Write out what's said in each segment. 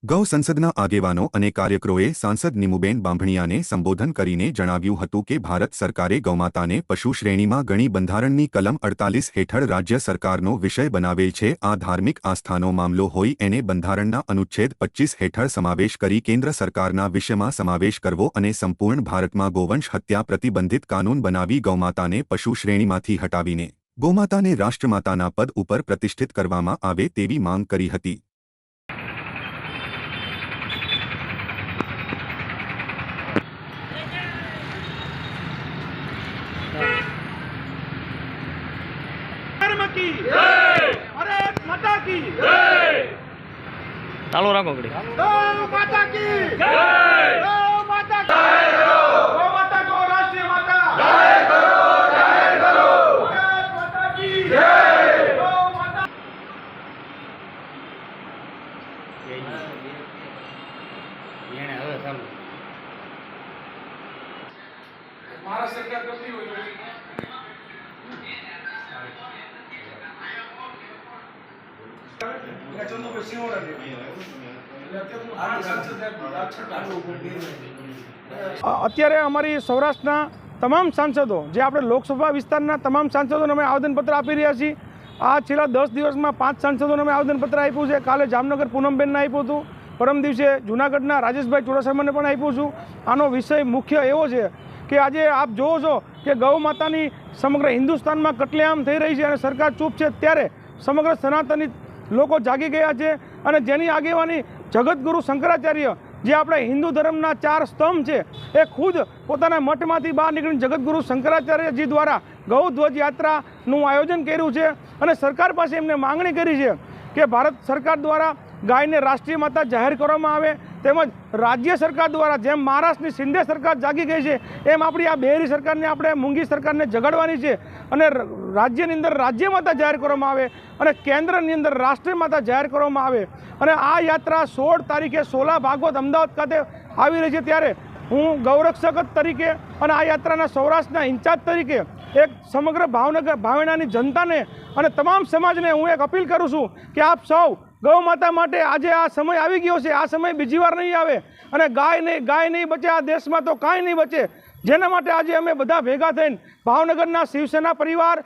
ગૌ સંસદના આગેવાનો અને કાર્યકરોએ સાંસદ નીમુબેન બાંભણિયાને સંબોધન કરીને જણાવ્યું હતું કે ભારત સરકારે ગૌમાતાને પશુ શ્રેણીમાં ગણી બંધારણની કલમ 48 હેઠળ રાજ્ય સરકારનો વિષય બનાવેલ છે। આ ધાર્મિક આસ્થાનો મામલો હોય એને બંધારણના અનુચ્છેદ 25 હેઠળ સમાવેશ કરી કેન્દ્ર સરકારના વિષયમાં સમાવેશ કરવો અને સંપૂર્ણ ભારતમાં ગોવંશ હત્યા પ્રતિબંધિત કાનૂન બનાવી ગૌમાતાને પશુ શ્રેણીમાંથી હટાવીને ગૌમાતાને રાષ્ટ્રમાતાના પદ ઉપર પ્રતિષ્ઠિત કરવામાં આવે તેવી માંગ કરી હતી। भारत माता की जय। चालू रखो घड़ी। गौ माता की जय। गौ माता की जय करो। गौ माता को राष्ट्रीय माता जय करो, जय करो। भारत माता की जय। गौ माता महाराष्ट्र सरकार करती हुई અત્યારે અમારી સૌરાષ્ટ્રના તમામ સાંસદો જે આપણે લોકસભા વિસ્તારના તમામ સાંસદોને અમે આવેદનપત્ર આપી રહ્યા છીએ। આ છેલ્લા 10 દિવસમાં 5 સાંસદોને અમે આવેદનપત્ર આપ્યું છે। કાલે જામનગર પૂનમબેનને આપ્યું હતું, પરમ દિવસે જૂનાગઢના રાજેશભાઈ ચુડાસમાને પણ આપ્યું છું। આનો વિષય મુખ્ય એવો છે કે આજે આપ જોવો છો કે ગૌ માતાની સમગ્ર હિન્દુસ્તાનમાં કતલેઆમ થઈ રહી છે અને સરકાર ચૂપ છે, ત્યારે સમગ્ર સનાતની લોકો જાગી ગયા છે અને જેની આગેવાની જગતગુરુ શંકરાચાર્ય જે આપણે હિન્દુ ધર્મના 4 સ્તંભ છે એ ખુદ પોતાના મઠમાંથી બહાર નીકળીને જગતગુરુ શંકરાચાર્યજી દ્વારા ગૌધ્વજ યાત્રાનું આયોજન કર્યું છે અને સરકાર પાસે એમને માંગણી કરી છે કે ભારત સરકાર દ્વારા ગાયને રાષ્ટ્રીય માતા જાહેર કરવામાં આવે, તેમજ રાજ્ય સરકાર દ્વારા જેમ મહારાષ્ટ્રની શિંદે સરકાર જાગી ગઈ છે એમ આપણી આ બેહરી સરકારને આપણે મૂંગી સરકારને જગાડવાની છે અને રાજ્યની અંદર રાજ્ય માતા જાહેર કરવામાં આવે અને કેન્દ્રની અંદર રાષ્ટ્રીય માતા જાહેર કરવામાં આવે। અને આ યાત્રા 16 તારીખે સોલા ભાગવત અમદાવાદ ખાતે આવી રહી છે, ત્યારે હું ગૌરક્ષક તરીકે અને આ યાત્રાના સૌરાષ્ટ્રના ઇન્ચાર્જ તરીકે એક સમગ્ર ભાવનગર ભાવેણાની જનતાને અને તમામ સમાજને હું એક અપીલ કરું છું કે આપ સૌ ગૌ માતા માટે આજે આ સમય આવી ગયો છે, આ સમય બીજી વાર નહીં આવે અને ગાય નહીં બચે આ દેશમાં તો કાંઈ નહીં બચે। જેના માટે આજે અમે બધા ભેગા થઈને ભાવનગરના શિવસેના પરિવાર,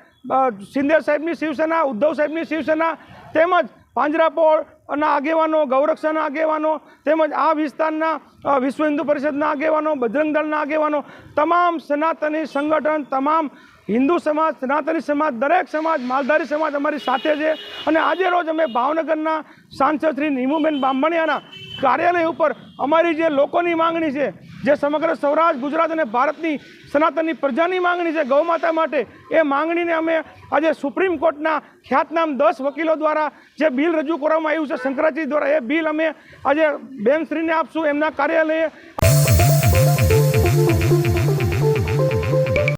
શિંદે સાહેબની શિવસેના, ઉદ્ધવ સાહેબની શિવસેના, તેમજ પાંજરાપોળના આગેવાનો, ગૌરક્ષાના આગેવાનો, તેમજ આ વિસ્તારના વિશ્વ હિન્દુ પરિષદના આગેવાનો, બજરંગ દળના આગેવાનો, તમામ સનાતની સંગઠન, તમામ હિન્દુ સમાજ, સનાતની સમાજ, દરેક સમાજ, માલધારી સમાજ અમારી સાથે છે અને આજે રોજ અમે ભાવનગરના સાંસદ શ્રી નીમુબેન બાંભણિયાના કાર્યાલય ઉપર અમારી જે લોકોની માંગણી છે, જે સમગ્ર સૌરાષ્ટ્ર, ગુજરાત અને ભારતની સનાતનની પ્રજાની માંગણી છે ગૌ માતા માટે, એ માંગણીને અમે આજે સુપ્રીમ કોર્ટના ખ્યાતનામ 10 વકીલો દ્વારા જે બિલ રજૂ કરવામાં આવ્યું છે શંકરાચાર્ય દ્વારા, એ બિલ અમે આજે બેનશ્રીને આપશું એમના કાર્યાલયે।